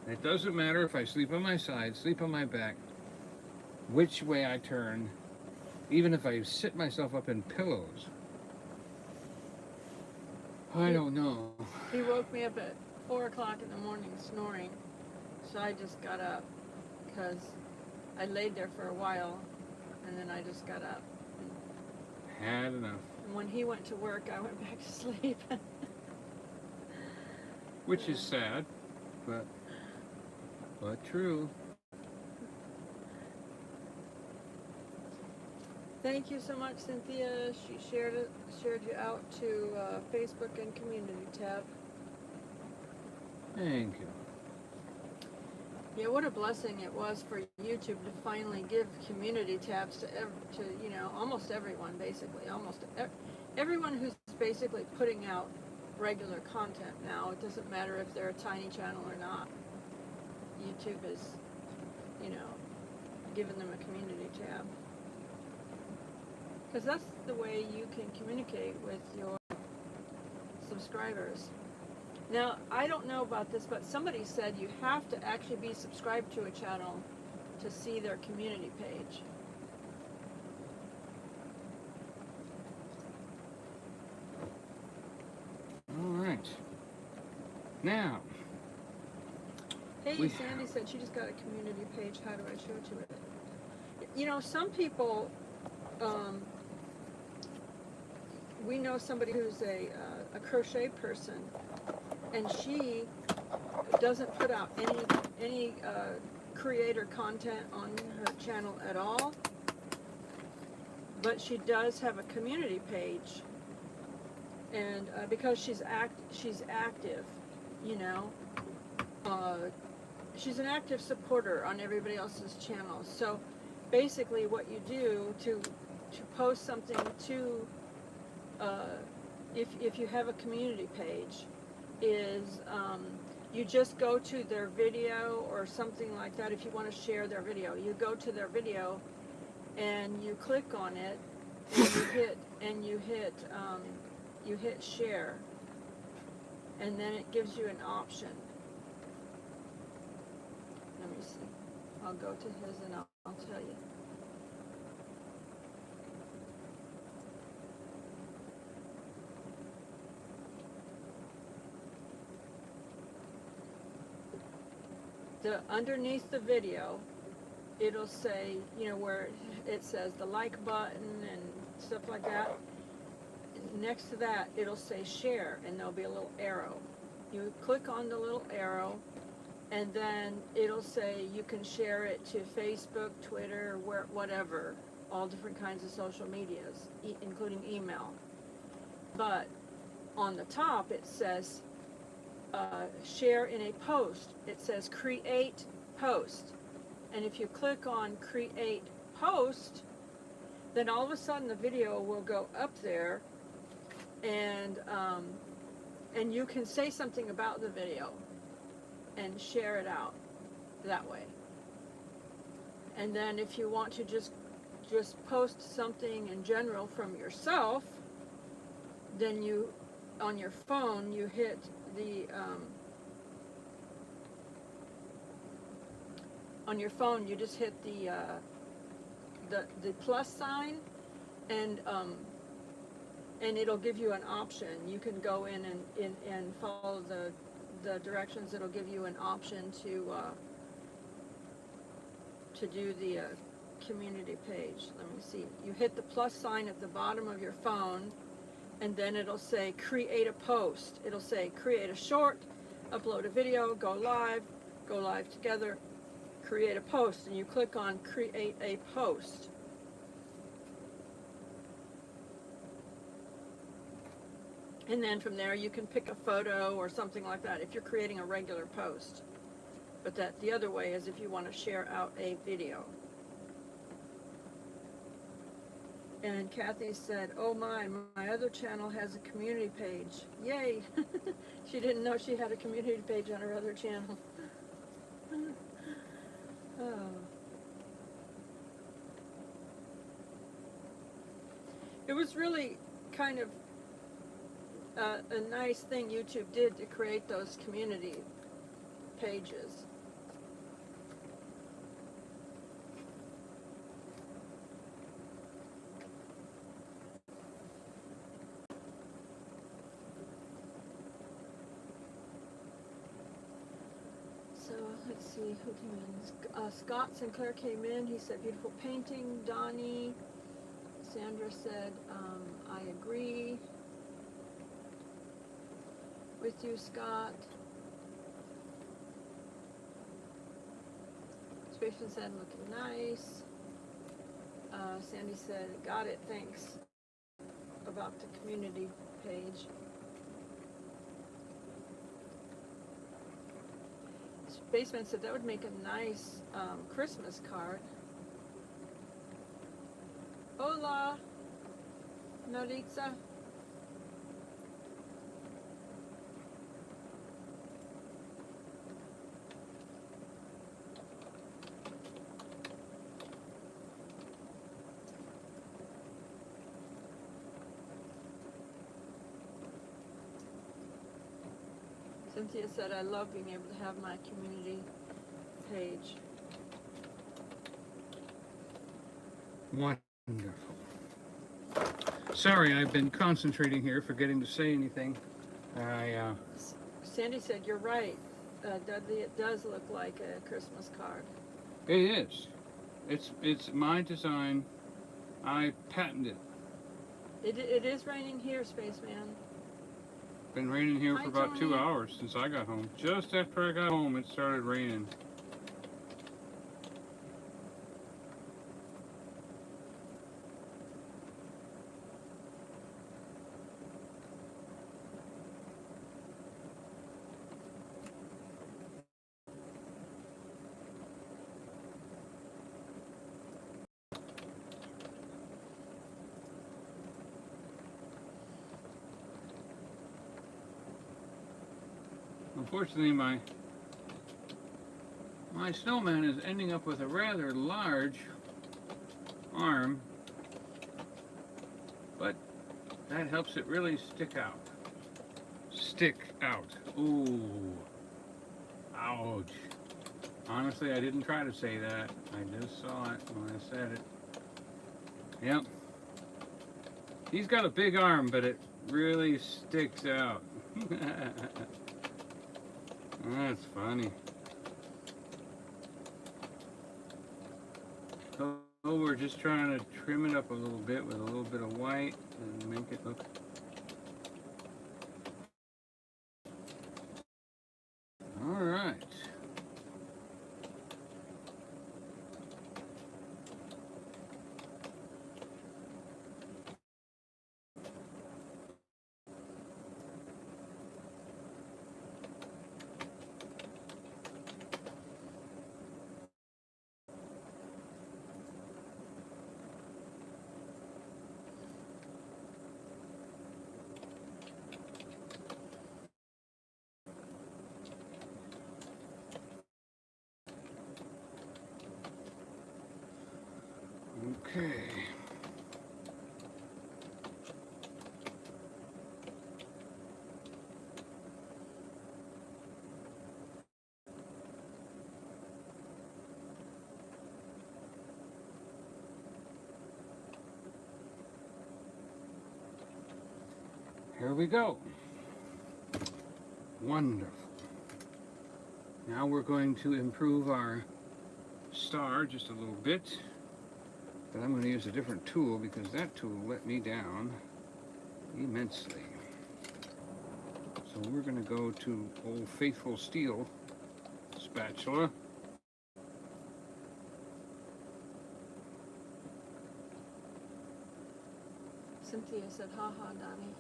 S1: It doesn't matter if I sleep on my side, sleep on my back, which way I turn, even if I sit myself up in pillows. I don't know.
S2: He woke me up at 4 o'clock in the morning snoring, so I just got up because I laid there for a while, and then I just got up.
S1: Had enough.
S2: And when he went to work, I went back to sleep.
S1: Which is sad, but true.
S2: Thank you so much, Cynthia. She shared you out to Facebook and community tab.
S1: Thank you.
S2: Yeah, what a blessing it was for YouTube to finally give community tabs to you know, almost everyone, basically. Everyone who's basically putting out regular content now. It doesn't matter if they're a tiny channel or not. YouTube is, you know, giving them a community tab. Because that's the way you can communicate with your subscribers. Now, I don't know about this, but somebody said you have to actually be subscribed to a channel to see their community page.
S1: All right. Now.
S2: Hey, Sandy said she just got a community page. How do I show to it? You know, some people, we know somebody who's a crochet person, and she doesn't put out any creator content on her channel at all, but she does have a community page, and because she's active, you know, she's an active supporter on everybody else's channels. So basically what you do to post something to, if you have a community page, is you just go to their video or something like that. If you want to share their video, you go to their video and you click on it, and you hit share, and then it gives you an option. Let me see. I'll go to his and I'll tell you. Underneath the video, it'll say, you know, where it says the like button and stuff like that. Next to that, it'll say share, and there'll be a little arrow. You click on the little arrow, and then it'll say you can share it to Facebook, Twitter, whatever, all different kinds of social medias, including email. But on the top, it says share in a post. It says create post. And if you click on create post, then all of a sudden the video will go up there, and and you can say something about the video and share it out that way. And then if you want to just post something in general from yourself, then you, on your phone, you hit the on your phone you just hit the plus sign, and it'll give you an option. You can go in and follow the directions. It'll give you an option to do the community page. Let me see. You hit the plus sign at the bottom of your phone, and then it'll say create a post. It'll say create a short, upload a video, go live together, create a post, and you click on create a post. And then from there you can pick a photo or something like that if you're creating a regular post. But that the other way is if you want to share out a video. And Kathy said, oh my other channel has a community page. Yay! She didn't know she had a community page on her other channel. Oh. It was really kind of a nice thing YouTube did to create those community pages. So let's see who came in. Scott Sinclair came in. He said beautiful painting. Donny. Sandra said I agree with you, Scott. Spaceman said looking nice. Sandy said got it, thanks, about the community page. Spaceman said that would make a nice Christmas card. Hola, Maritza. Cynthia said, I love being able to have my community page.
S1: Wonderful. Sorry, I've been concentrating here, forgetting to say anything.
S2: Sandy said, you're right, Dudley, it does look like a Christmas card.
S1: It is. It's my design. I patented it.
S2: It is raining here, Spaceman.
S1: Been raining here
S2: Hi,
S1: for about
S2: Tony.
S1: 2 hours since I got home. Just after I got home, it started raining. Unfortunately, my snowman is ending up with a rather large arm, but that helps it really stick out. Stick out. Ooh. Ouch. Honestly, I didn't try to say that. I just saw it when I said it. Yep. He's got a big arm, but it really sticks out. That's funny. So we're just trying to trim it up a little bit with a little bit of white and make it look all right. Okay. Here we go. Wonderful. Now we're going to improve our star just a little bit. But I'm going to use a different tool because that tool let me down immensely. So we're going to go to Old Faithful Steel spatula.
S2: Cynthia said, "Ha ha, Donny."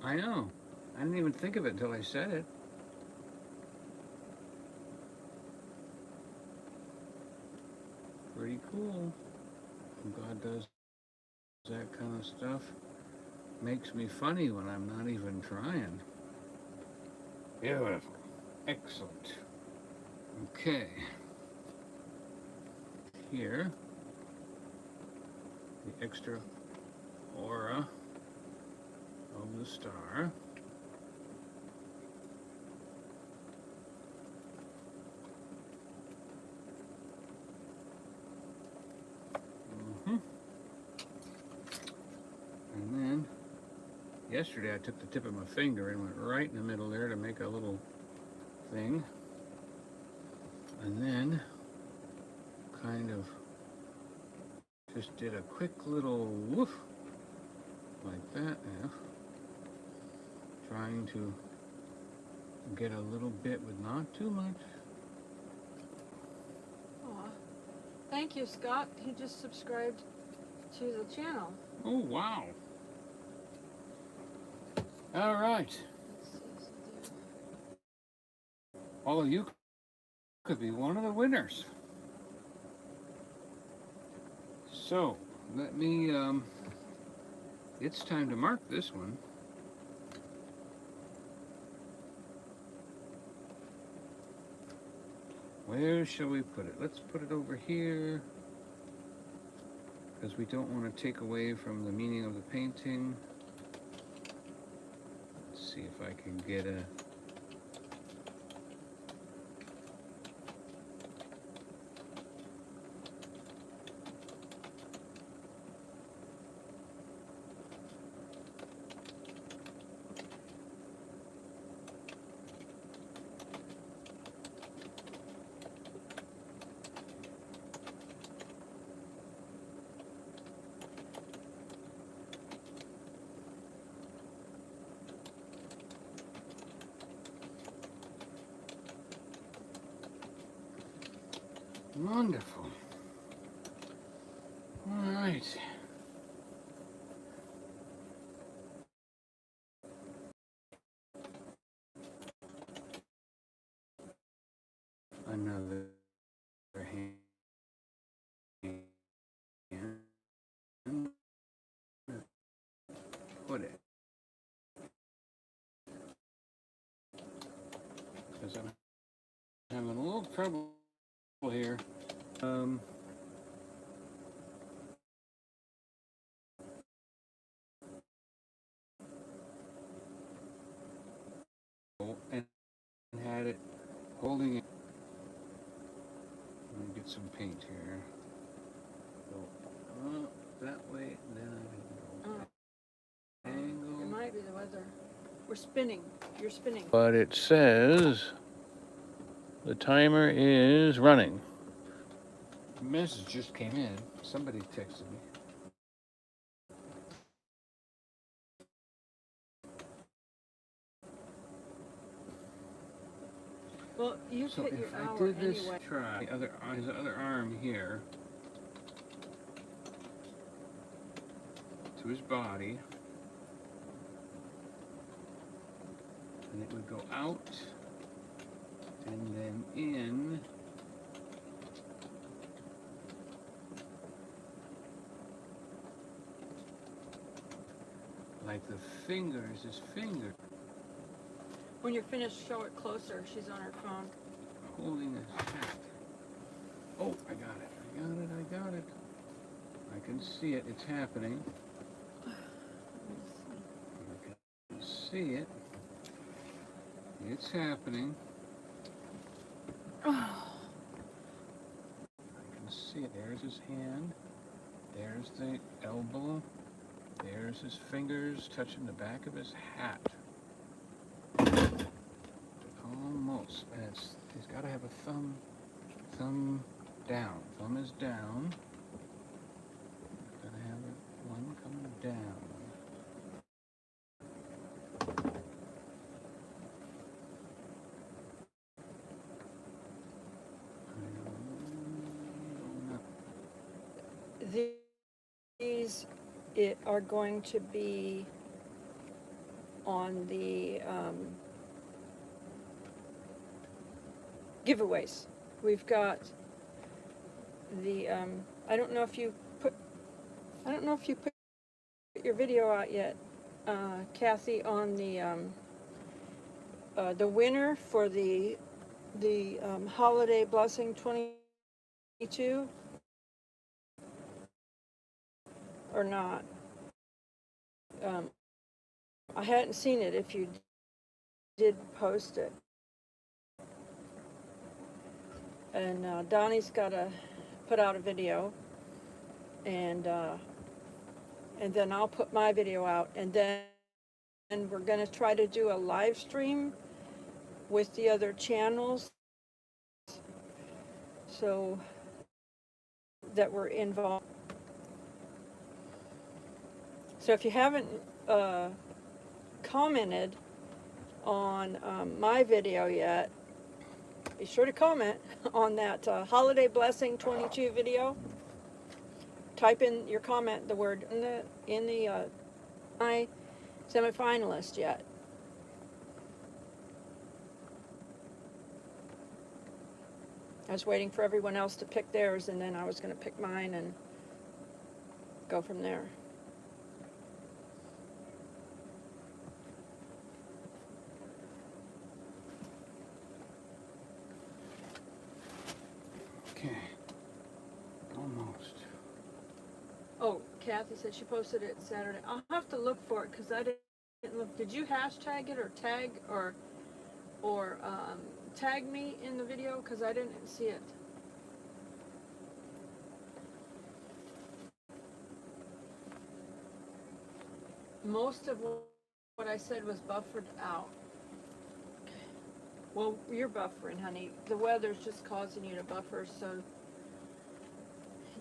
S1: I know. I didn't even think of it until I said it. Pretty cool. When God does that kind of stuff. Makes me funny when I'm not even trying. Beautiful. Excellent. Okay. Here, the extra aura of the star. And then, yesterday I took the tip of my finger and went right in the middle there to make a little thing. And then, kind of just did a quick little woof, like that, yeah. Trying to get a little bit with not too much.
S2: Aw. Thank you, Scott. He just subscribed to the channel.
S1: Oh, wow. All right.
S2: Let's see,
S1: All of you could be one of the winners. So, let me, it's time to mark this one. Where shall we put it? Let's put it over here, because we don't want to take away from the meaning of the painting. Let's see if I can get a... Wonderful. All right. Another hand. Put it. Because I'm having a little trouble here. And had it holding it. Let me get some paint here. Go that way, then I can go angle.
S2: it might be the weather. We're spinning. You're spinning.
S1: But it says the timer is running. A message just came in. Somebody texted me.
S2: Well, you
S1: So
S2: hit
S1: if
S2: your
S1: I
S2: hour
S1: did this,
S2: anyway.
S1: try his other arm here to his body, and it would go out and then in. Like the finger is his finger
S2: When you're finished, show it closer. She's on her phone.
S1: holding his hat. Oh, I got it. I got it. I got it. I can see it. It's happening. I can see it. It's happening. I can see it. There's his hand. There's the elbow. There's his fingers touching the back of his hat. Almost. And he's got to have a thumb down. Thumb is down. Gotta have one coming down.
S2: These are going to be on the giveaways. We've got the I don't know if you put your video out yet, Kathy, on the winner for the Holiday Blessing 22 or not. I hadn't seen it if you did post it. And Donny's got to put out a video, and then I'll put my video out, and then we're going to try to do a live stream with the other channels so that we're involved. So if you haven't commented on my video yet, be sure to comment on that Holiday Blessing 22 video. Type in your comment, the word in the my semifinalist yet. I was waiting for everyone else to pick theirs, and then I was going to pick mine and go from there.
S1: Okay. Almost.
S2: Oh, Kathy said she posted it Saturday. I'll have to look for it because I didn't look. Did you hashtag it or tag or tag me in the video? Because I didn't see it. Most of what I said was buffered out. Well, you're buffering, honey. The weather's just causing you to buffer, so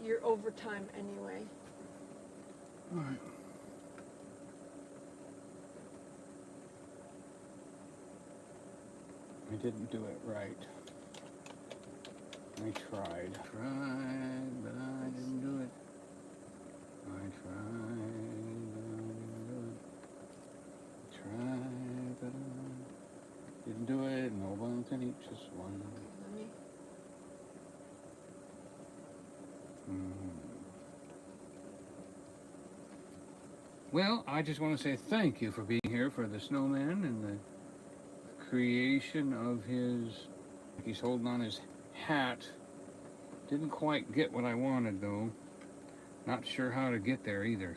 S2: you're overtime anyway.
S1: All right. I didn't do it right. I tried, but I didn't do it. I tried, but I didn't do it. No one can eat just one.
S2: Let me.
S1: Well, I just want to say thank you for being here for the snowman and the creation of his. He's holding on his hat. Didn't quite get what I wanted though. Not sure how to get there either.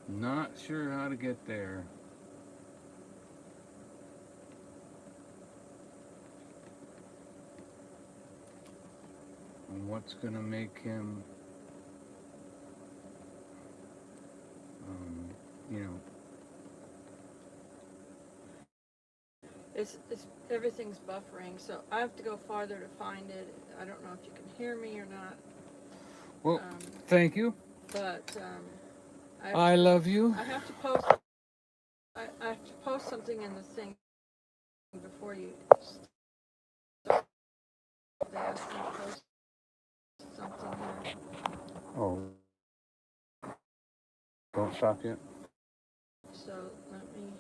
S1: Not sure how to get there. And what's gonna make him, you know.
S2: It's everything's buffering, so I have to go farther to find it. I don't know if you can hear me or not.
S1: Well, thank you.
S2: But
S1: I love you.
S2: I have to post. I have to post something in the thing before you start. They asked me to post something here.
S1: Oh. Don't stop yet.
S2: So let me.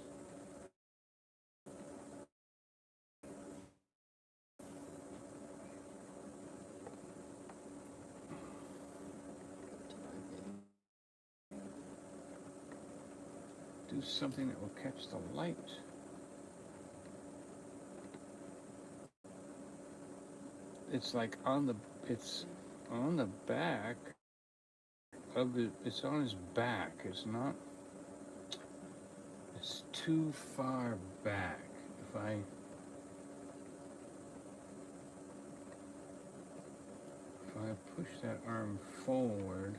S1: Do something that will catch the light. It's like it's on the back. of it. It's on his back. It's not. It's too far back. If I push that arm forward,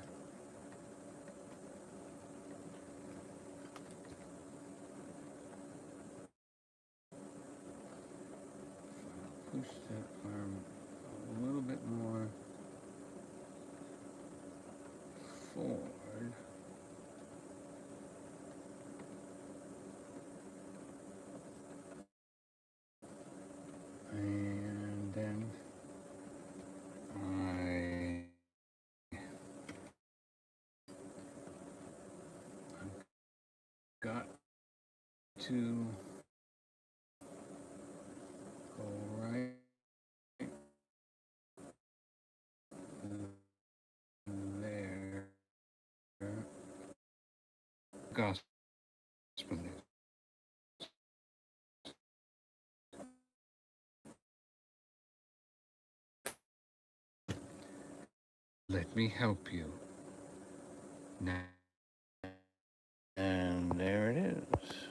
S1: push that arm a little bit more forward. And then I've got to go right there. Gospel. Let me help you. Now, and there it is.